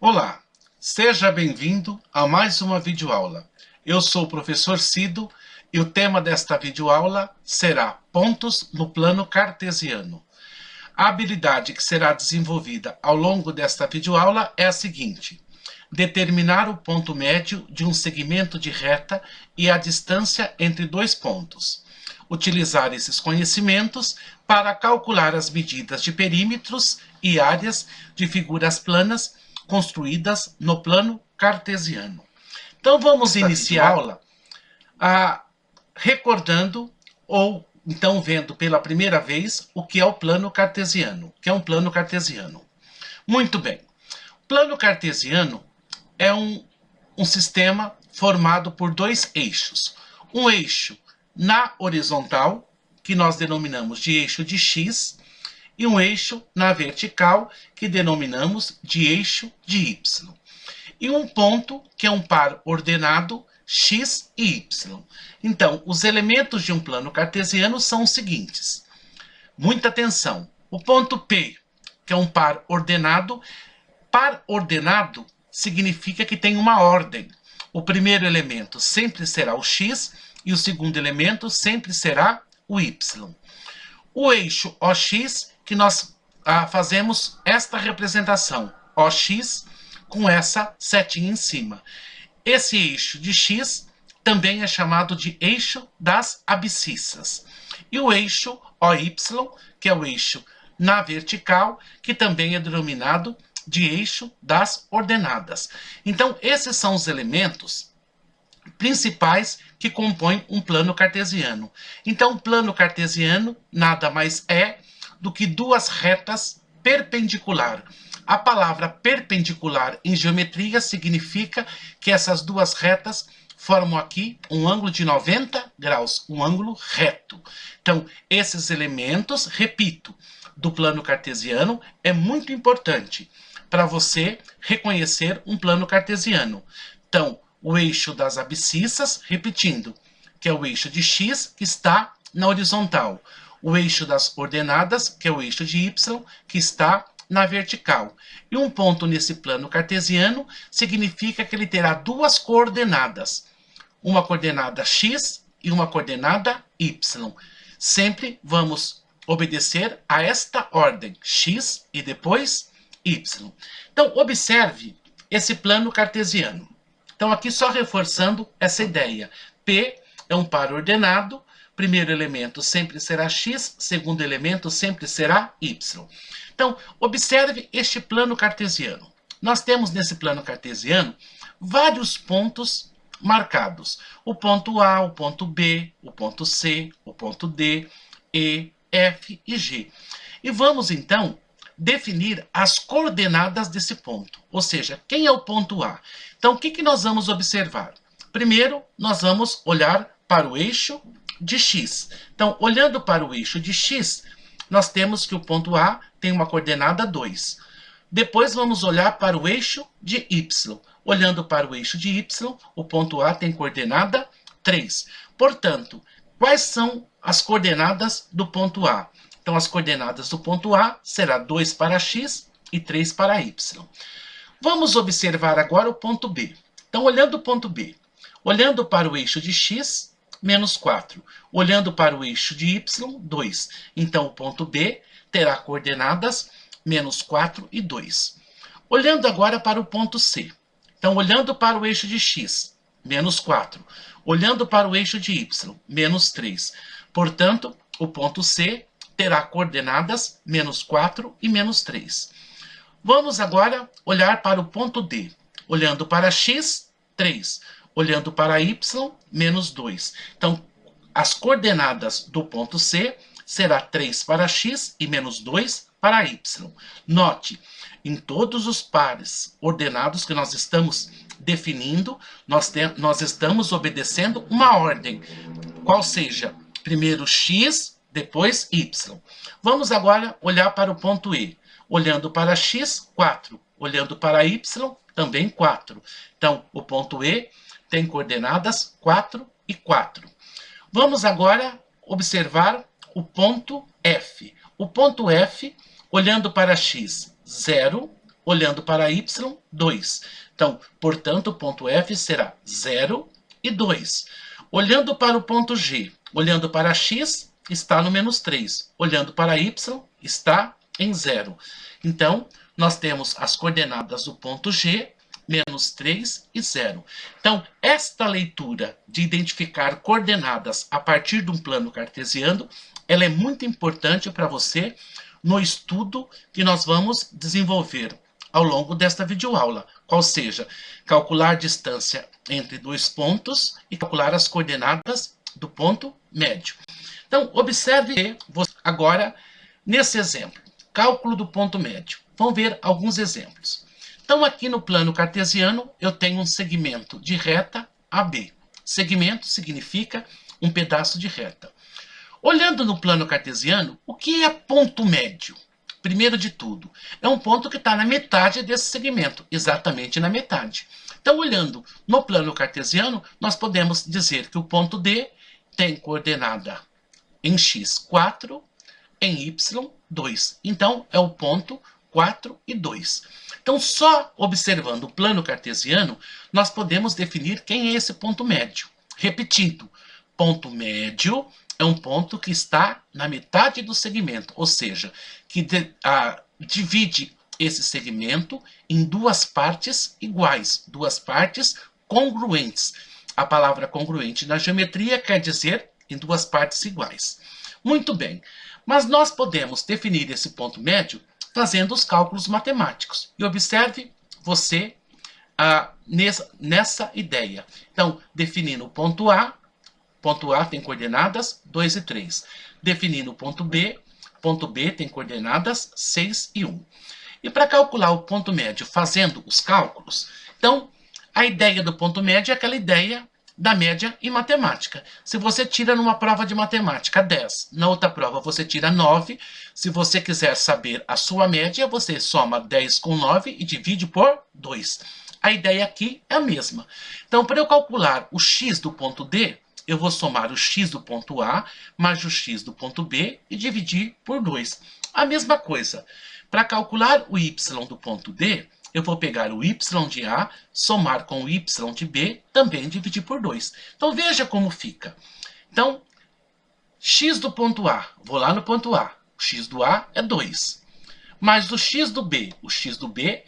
Olá, seja bem-vindo a mais uma videoaula. Eu sou o professor Cido e o tema desta videoaula será pontos no plano cartesiano. A habilidade que será desenvolvida ao longo desta videoaula é a seguinte: determinar o ponto médio de um segmento de reta e a distância entre dois pontos. Utilizar esses conhecimentos para calcular as medidas de perímetros e áreas de figuras planas construídas no plano cartesiano. Então vamos iniciar a aula recordando ou então vendo pela primeira vez o que é o plano cartesiano, que é um plano cartesiano. Muito bem. O plano cartesiano é um sistema formado por dois eixos. Um eixo na horizontal, que nós denominamos de eixo de x, e um eixo na vertical, que denominamos de eixo de y. E um ponto, que é um par ordenado, x e y. Então, os elementos de um plano cartesiano são os seguintes. Muita atenção. O ponto P, que é um par ordenado significa que tem uma ordem. O primeiro elemento sempre será o x e o segundo elemento sempre será o y. O eixo OX, que nós fazemos esta representação, OX, com essa setinha em cima. Esse eixo de x também é chamado de eixo das abscissas. E o eixo OY, que é o eixo na vertical, que também é denominado de eixo das ordenadas. Então, esses são os elementos principais que compõem um plano cartesiano. Então, o plano cartesiano nada mais é do que duas retas perpendiculares. A palavra perpendicular em geometria significa que essas duas retas formam aqui um ângulo de 90 graus, um ângulo reto. Então, esses elementos, repito, do plano cartesiano é muito importante para você reconhecer um plano cartesiano. Então, o eixo das abscissas, repetindo, que é o eixo de x, que está na horizontal. O eixo das ordenadas, que é o eixo de y, que está na vertical. E um ponto nesse plano cartesiano significa que ele terá duas coordenadas. Uma coordenada x e uma coordenada y. Sempre vamos obedecer a esta ordem, x e depois y. Então, observe esse plano cartesiano. Então, aqui só reforçando essa ideia. P é um par ordenado, primeiro elemento sempre será x, segundo elemento sempre será y. Então, observe este plano cartesiano. Nós temos nesse plano cartesiano vários pontos marcados. O ponto A, o ponto B, o ponto C, o ponto D, E, F e G. E vamos, então, definir as coordenadas desse ponto, ou seja, quem é o ponto A. Então, o que nós vamos observar? Primeiro, nós vamos olhar para o eixo de x. Então, olhando para o eixo de x, nós temos que o ponto A tem uma coordenada 2. Depois, vamos olhar para o eixo de y. Olhando para o eixo de y, o ponto A tem coordenada 3. Portanto, quais são as coordenadas do ponto A? Então, as coordenadas do ponto A será 2 para x e 3 para y. Vamos observar agora o ponto B. Então, olhando o ponto B, olhando para o eixo de x, menos 4. Olhando para o eixo de y, 2. Então, o ponto B terá coordenadas menos 4 e 2. Olhando agora para o ponto C. Então, olhando para o eixo de x, menos 4. Olhando para o eixo de y, menos 3. Portanto, o ponto C terá coordenadas menos 4 e menos 3. Vamos agora olhar para o ponto D. Olhando para x, 3. Olhando para y, menos 2. Então, as coordenadas do ponto C será 3 para x e menos 2 para y. Note, em todos os pares ordenados que nós estamos definindo, nós estamos obedecendo uma ordem, qual seja primeiro x, depois y. Vamos agora olhar para o ponto E. Olhando para x, 4. Olhando para y, também 4. Então, o ponto E tem coordenadas 4 e 4. Vamos agora observar o ponto F. O ponto F, olhando para x, 0, Olhando para y, 2. Então, portanto, o ponto F será 0 e 2. Olhando para o ponto G, olhando para x, está no menos 3. Olhando para y, está em 0. Então, nós temos as coordenadas do ponto G, menos 3 e 0. Então, esta leitura de identificar coordenadas a partir de um plano cartesiano, ela é muito importante para você no estudo que nós vamos desenvolver ao longo desta videoaula, qual seja, calcular a distância entre dois pontos e calcular as coordenadas do ponto médio. Então, observe agora nesse exemplo, cálculo do ponto médio. Vamos ver alguns exemplos. Então, aqui no plano cartesiano, eu tenho um segmento de reta AB. Segmento significa um pedaço de reta. Olhando no plano cartesiano, o que é ponto médio? Primeiro de tudo, é um ponto que está na metade desse segmento, exatamente na metade. Então, olhando no plano cartesiano, nós podemos dizer que o ponto D tem coordenada em x 4, em y 2. Então, é o ponto 4 e 2. Então, só observando o plano cartesiano, nós podemos definir quem é esse ponto médio. Repetindo, ponto médio é um ponto que está na metade do segmento, ou seja, que divide esse segmento em duas partes iguais, duas partes congruentes. A palavra congruente na geometria quer dizer em duas partes iguais. Muito bem, mas nós podemos definir esse ponto médio fazendo os cálculos matemáticos. E observe você nessa ideia. Então, definindo o ponto A tem coordenadas 2 e 3. Definindo o ponto B tem coordenadas 6 e 1. E para calcular o ponto médio fazendo os cálculos, então, a ideia do ponto médio é aquela ideia da média em matemática. Se você tira numa prova de matemática 10, na outra prova você tira 9, se você quiser saber a sua média, você soma 10 com 9 e divide por 2. A ideia aqui é a mesma. Então, para eu calcular o x do ponto D, eu vou somar o x do ponto A mais o x do ponto B e dividir por 2. A mesma coisa. Para calcular o y do ponto D, eu vou pegar o y de A, somar com o y de B, também dividir por 2. Então, veja como fica. Então, x do ponto A, vou lá no ponto A. O x do A é 2. Mais o x do B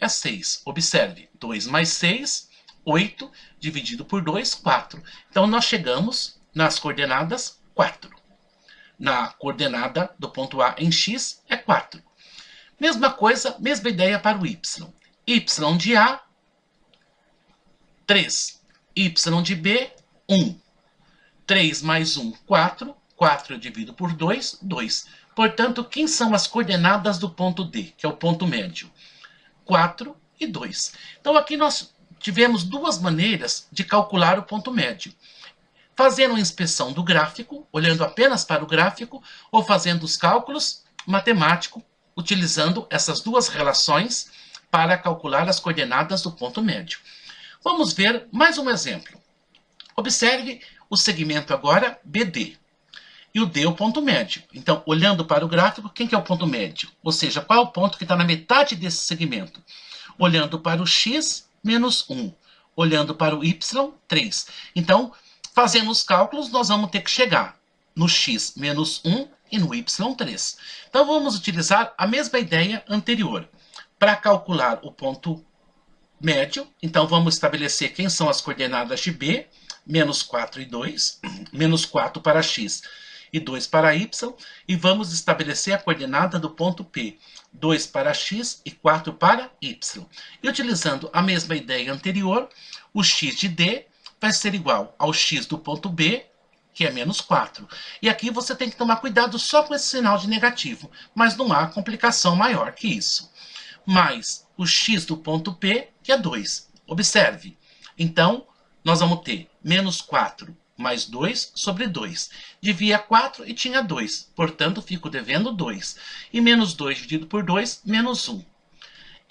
é 6. Observe, 2 mais 6, 8, dividido por 2, 4. Então, nós chegamos nas coordenadas 4. Na coordenada do ponto A em x é 4. Mesma coisa, mesma ideia para o y. Y de A, 3. Y de B, 1. 3 mais 1, 4. 4 eu divido por 2, 2. Portanto, quem são as coordenadas do ponto D, que é o ponto médio? 4 e 2. Então, aqui nós tivemos duas maneiras de calcular o ponto médio. Fazendo a inspeção do gráfico, olhando apenas para o gráfico, ou fazendo os cálculos matemáticos, utilizando essas duas relações para calcular as coordenadas do ponto médio. Vamos ver mais um exemplo. Observe o segmento agora BD. E o D é o ponto médio. Então, olhando para o gráfico, quem que é o ponto médio? Ou seja, qual é o ponto que está na metade desse segmento? Olhando para o x, menos 1. Olhando para o y, 3. Então, fazendo os cálculos, nós vamos ter que chegar no x, menos 1 e no y, 3. Então, vamos utilizar a mesma ideia anterior. Para calcular o ponto médio, então vamos estabelecer quem são as coordenadas de B, menos 4 e 2, menos 4 para x e 2 para y, e vamos estabelecer a coordenada do ponto P, 2 para x e 4 para y. E utilizando a mesma ideia anterior, o x de D vai ser igual ao x do ponto B, que é menos 4. E aqui você tem que tomar cuidado só com esse sinal de negativo, mas não há complicação maior que isso. Mais o x do ponto P, que é 2. Observe. Então, nós vamos ter menos 4 mais 2 sobre 2. Divia 4 e tinha 2. Portanto, fico devendo 2. E menos 2 dividido por 2, menos 1.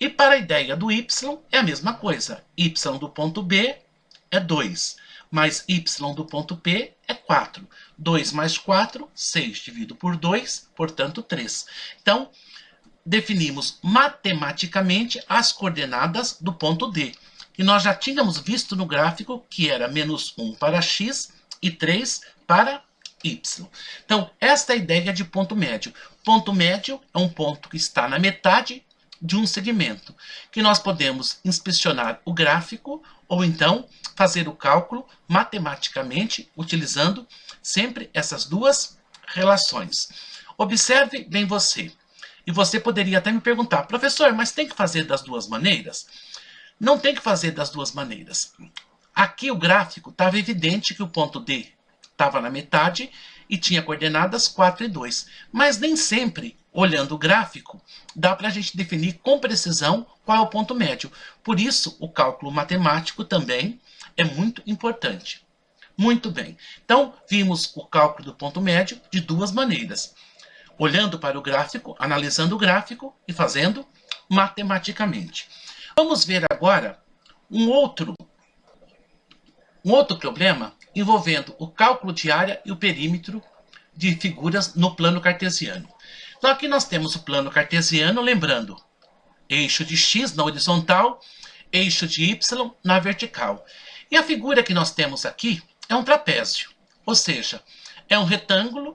E para a ideia do y, é a mesma coisa. Y do ponto B é 2. Mais y do ponto P é 4. 2 mais 4, 6 dividido por 2, portanto 3. Então, definimos matematicamente as coordenadas do ponto D, que nós já tínhamos visto no gráfico que era -1 para x e 3 para y. Então, esta é a ideia de ponto médio. Ponto médio é um ponto que está na metade de um segmento, que nós podemos inspecionar o gráfico ou então fazer o cálculo matematicamente, utilizando sempre essas duas relações. Observe bem você. E você poderia até me perguntar, professor, mas tem que fazer das duas maneiras? Não tem que fazer das duas maneiras. Aqui o gráfico estava evidente que o ponto D estava na metade e tinha coordenadas 4 e 2. Mas nem sempre, olhando o gráfico, dá para a gente definir com precisão qual é o ponto médio. Por isso, o cálculo matemático também é muito importante. Muito bem. Então, vimos o cálculo do ponto médio de duas maneiras. Olhando para o gráfico, analisando o gráfico e fazendo matematicamente. Vamos ver agora um outro problema envolvendo o cálculo de área e o perímetro de figuras no plano cartesiano. Então aqui nós temos o plano cartesiano, lembrando, eixo de x na horizontal, eixo de y na vertical. E a figura que nós temos aqui é um trapézio, ou seja, é um retângulo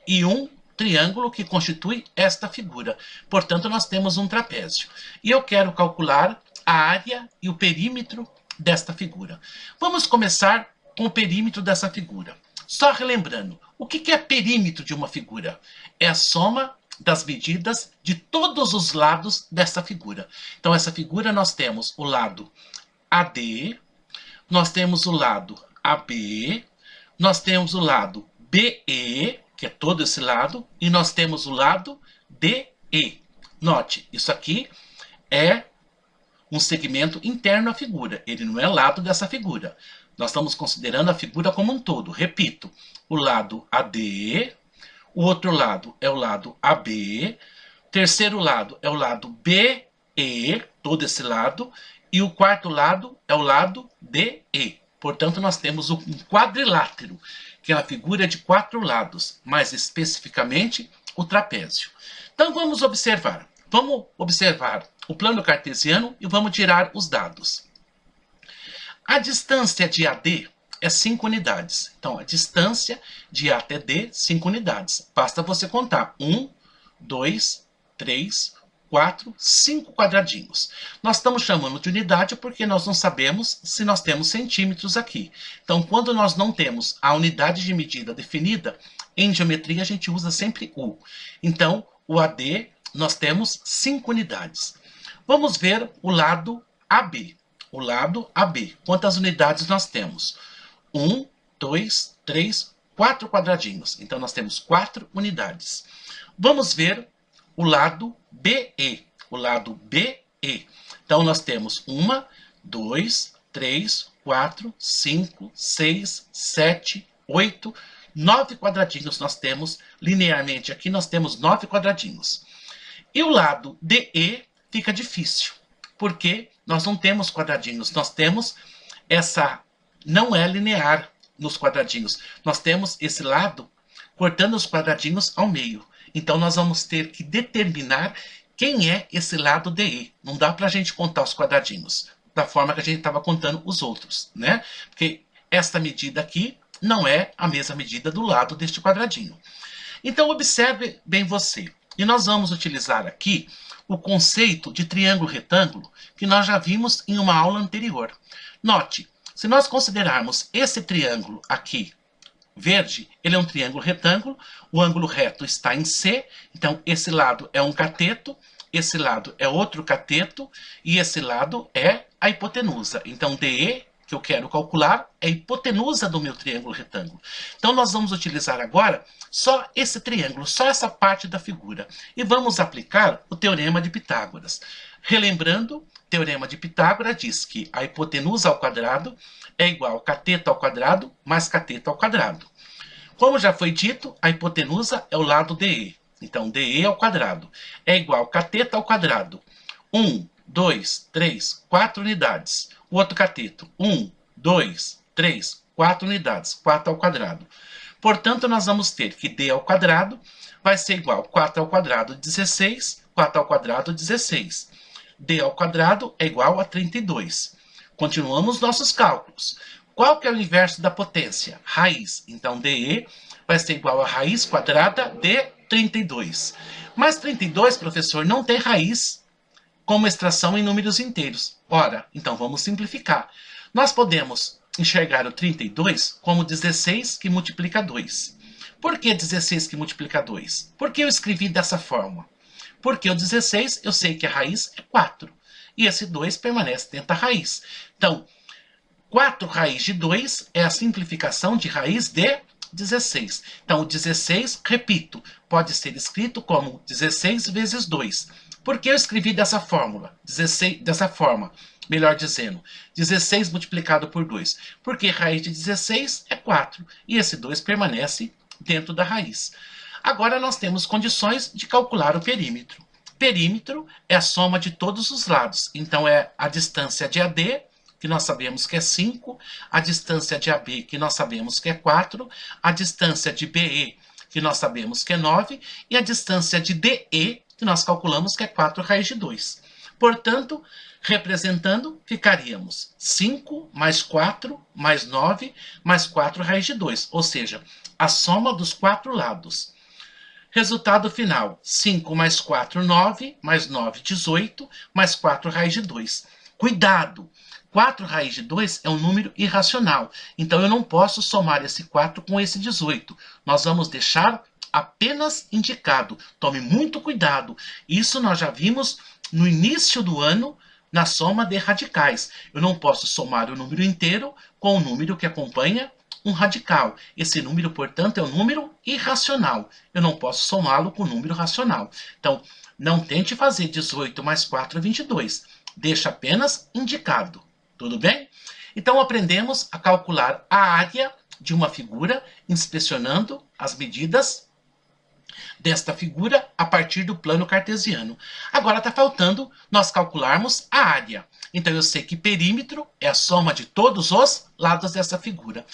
e um triângulo que constitui esta figura. Portanto, nós temos um trapézio. E eu quero calcular a área e o perímetro desta figura. Vamos começar com o perímetro dessa figura. Só relembrando, o que é perímetro de uma figura? É a soma das medidas de todos os lados dessa figura. Então, essa figura nós temos o lado AD, nós temos o lado AB, nós temos o lado BE, que é todo esse lado, e nós temos o lado DE. Note, isso aqui é um segmento interno à figura, ele não é lado dessa figura. Nós estamos considerando a figura como um todo. Repito, o lado AD, o outro lado é o lado AB, terceiro lado é o lado BE, todo esse lado, e o quarto lado é o lado DE. Portanto, nós temos um quadrilátero, que é a figura de 4 lados, mais especificamente o trapézio. Então, vamos observar. Vamos observar o plano cartesiano e vamos tirar os dados. A distância de AD é 5 unidades. Então, a distância de A até D, 5 unidades. Basta você contar 1, 2, 3, 4, 5 quadradinhos. Nós estamos chamando de unidade porque nós não sabemos se nós temos centímetros aqui. Então, quando nós não temos a unidade de medida definida, em geometria a gente usa sempre U. Então, o AD, nós temos 5 unidades. Vamos ver o lado AB. O lado AB. Quantas unidades nós temos? 1, 2, 3, 4 quadradinhos. Então, nós temos 4 unidades. Vamos ver o lado BE. O lado BE. Então, nós temos 1, 2, 3, 4, 5, 6, 7, 8, 9 quadradinhos nós temos linearmente. Aqui nós temos 9 quadradinhos. E o lado DE fica difícil, porque nós não temos quadradinhos. Nós temos essa... Não é linear nos quadradinhos. Nós temos esse lado cortando os quadradinhos ao meio. Então, nós vamos ter que determinar quem é esse lado DE. Não dá para a gente contar os quadradinhos da forma que a gente estava contando os outros, né? Porque esta medida aqui não é a mesma medida do lado deste quadradinho. Então, observe bem você. E nós vamos utilizar aqui o conceito de triângulo-retângulo que nós já vimos em uma aula anterior. Note, se nós considerarmos esse triângulo aqui, verde, ele é um triângulo retângulo, o ângulo reto está em C, então esse lado é um cateto, esse lado é outro cateto, e esse lado é a hipotenusa. Então, DE, que eu quero calcular, é a hipotenusa do meu triângulo retângulo. Então, nós vamos utilizar agora só esse triângulo, só essa parte da figura, e vamos aplicar o Teorema de Pitágoras. Relembrando, o Teorema de Pitágoras diz que a hipotenusa ao quadrado é igual a cateto ao quadrado mais cateto ao quadrado. Como já foi dito, a hipotenusa é o lado DE. Então, DE ao quadrado é igual a cateto ao quadrado. 1, 2, 3, 4 unidades. O outro cateto, 1, 2, 3, 4 unidades. 4 ao quadrado. Portanto, nós vamos ter que d ao quadrado vai ser igual a 4 ao quadrado, 16, 4 ao quadrado, 16. D ao quadrado é igual a 32. Continuamos nossos cálculos. Qual que é o inverso da potência? Raiz. Então, DE vai ser igual a raiz quadrada de 32. Mas 32, professor, não tem raiz como extração em números inteiros. Ora, então vamos simplificar. Nós podemos enxergar o 32 como 16 que multiplica 2. Por que 16 que multiplica 2? Por que eu escrevi dessa forma? Porque o 16, eu sei que a raiz é 4. E esse 2 permanece dentro da raiz. Então, 4 raiz de 2 é a simplificação de raiz de 16. Então, o 16, repito, pode ser escrito como 16 vezes 2. Por que eu escrevi dessa fórmula? Dessa forma, melhor dizendo, 16 multiplicado por 2. Porque raiz de 16 é 4. E esse 2 permanece dentro da raiz. Agora nós temos condições de calcular o perímetro. Perímetro é a soma de todos os lados. Então, é a distância de AD, que nós sabemos que é 5, a distância de AB, que nós sabemos que é 4, a distância de BE, que nós sabemos que é 9, e a distância de DE, que nós calculamos que é 4 raiz de 2. Portanto, representando, ficaríamos 5 mais 4 mais 9 mais 4 raiz de 2, ou seja, a soma dos 4 lados. Resultado final, 5 mais 4, 9, mais 9, 18, mais 4 raiz de 2. Cuidado! 4 raiz de 2 é um número irracional, então eu não posso somar esse 4 com esse 18. Nós vamos deixar apenas indicado. Tome muito cuidado. Isso nós já vimos no início do ano, na soma de radicais. Eu não posso somar o número inteiro com o número que acompanha um radical. Esse número, portanto, é um número irracional. Eu não posso somá-lo com o número racional. Então, não tente fazer 18 mais 4 é 22. Deixa apenas indicado. Tudo bem? Então, aprendemos a calcular a área de uma figura, inspecionando as medidas desta figura a partir do plano cartesiano. Agora está faltando nós calcularmos a área. Então, eu sei que perímetro é a soma de todos os lados dessa figura.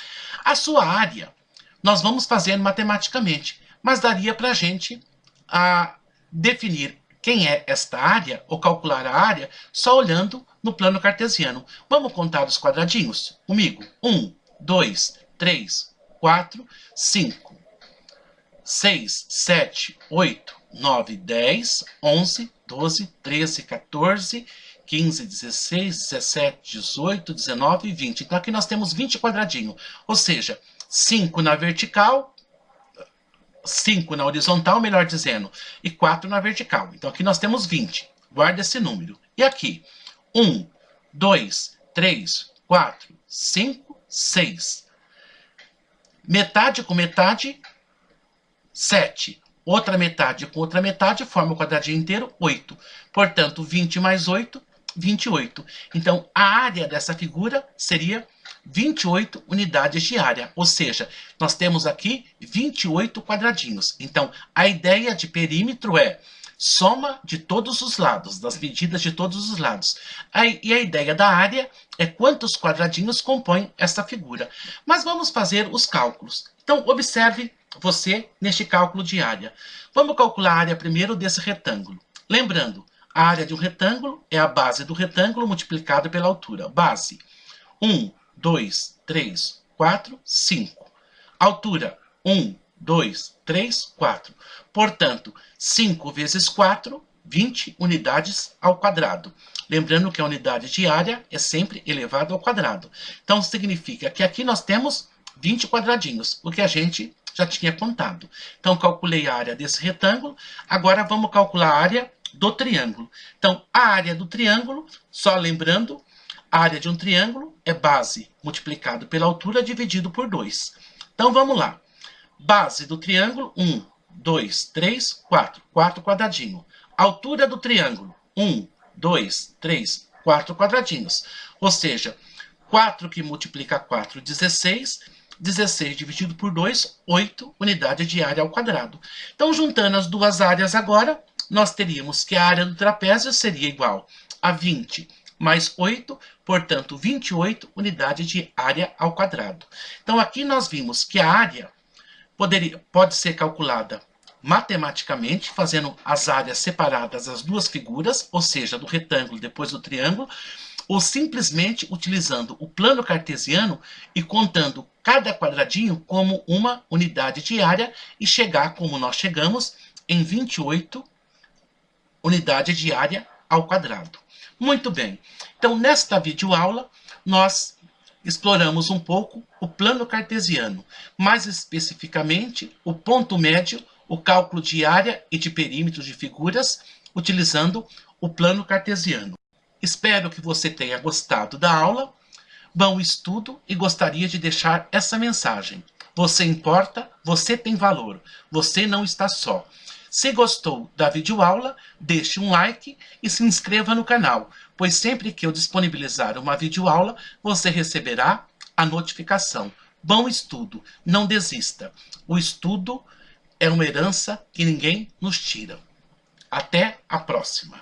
A sua área, nós vamos fazer matematicamente, mas daria para a gente definir quem é esta área, ou calcular a área, só olhando no plano cartesiano. Vamos contar os quadradinhos comigo? 1, 2, 3, 4, 5, 6, 7, 8, 9, 10, 11, 12, 13, 14, 15, 16, 17, 18, 19 e 20. Então, aqui nós temos 20 quadradinhos. Ou seja, 5 na vertical, 5 na horizontal, melhor dizendo, e 4 na vertical. Então, aqui nós temos 20. Guarda esse número. E aqui, 1, 2, 3, 4, 5, 6. Metade com metade, 7. Outra metade com outra metade forma o quadradinho inteiro, 8. Portanto, 20 mais 8, 28. Então, a área dessa figura seria 28 unidades de área. Ou seja, nós temos aqui 28 quadradinhos. Então, a ideia de perímetro é soma de todos os lados, das medidas de todos os lados. E a ideia da área é quantos quadradinhos compõem essa figura. Mas vamos fazer os cálculos. Então, observe você neste cálculo de área. Vamos calcular a área primeiro desse retângulo. Lembrando, a área de um retângulo é a base do retângulo multiplicado pela altura. Base, 1, 2, 3, 4, 5. Altura, 1, 2, 3, 4. Portanto, 5 vezes 4, 20 unidades ao quadrado. Lembrando que a unidade de área é sempre elevado ao quadrado. Então, significa que aqui nós temos 20 quadradinhos, o que a gente já tinha contado. Então, calculei a área desse retângulo. Agora, vamos calcular a área do triângulo. Então, a área do triângulo, só lembrando, a área de um triângulo é base multiplicado pela altura dividido por 2. Então, vamos lá. Base do triângulo, 1, 2, 3, 4. 4 quadradinhos. Altura do triângulo, 1, 2, 3, 4 quadradinhos. Ou seja, 4 que multiplica 4, 16. 16 dividido por 2, 8 unidades de área ao quadrado. Então, juntando as duas áreas agora, nós teríamos que a área do trapézio seria igual a 20 mais 8, portanto, 28 unidades de área ao quadrado. Então, aqui nós vimos que a área pode ser calculada matematicamente, fazendo as áreas separadas das duas figuras, ou seja, do retângulo depois do triângulo, ou simplesmente utilizando o plano cartesiano e contando cada quadradinho como uma unidade de área e chegar, como nós chegamos, em 28 unidades de área ao quadrado. Muito bem. Então, nesta videoaula, nós exploramos um pouco o plano cartesiano, mais especificamente o ponto médio, o cálculo de área e de perímetros de figuras, utilizando o plano cartesiano. Espero que você tenha gostado da aula. Bom estudo e gostaria de deixar essa mensagem. Você importa, você tem valor, você não está só. Se gostou da videoaula, deixe um like e se inscreva no canal, pois sempre que eu disponibilizar uma videoaula, você receberá a notificação. Bom estudo, não desista. O estudo é uma herança que ninguém nos tira. Até a próxima.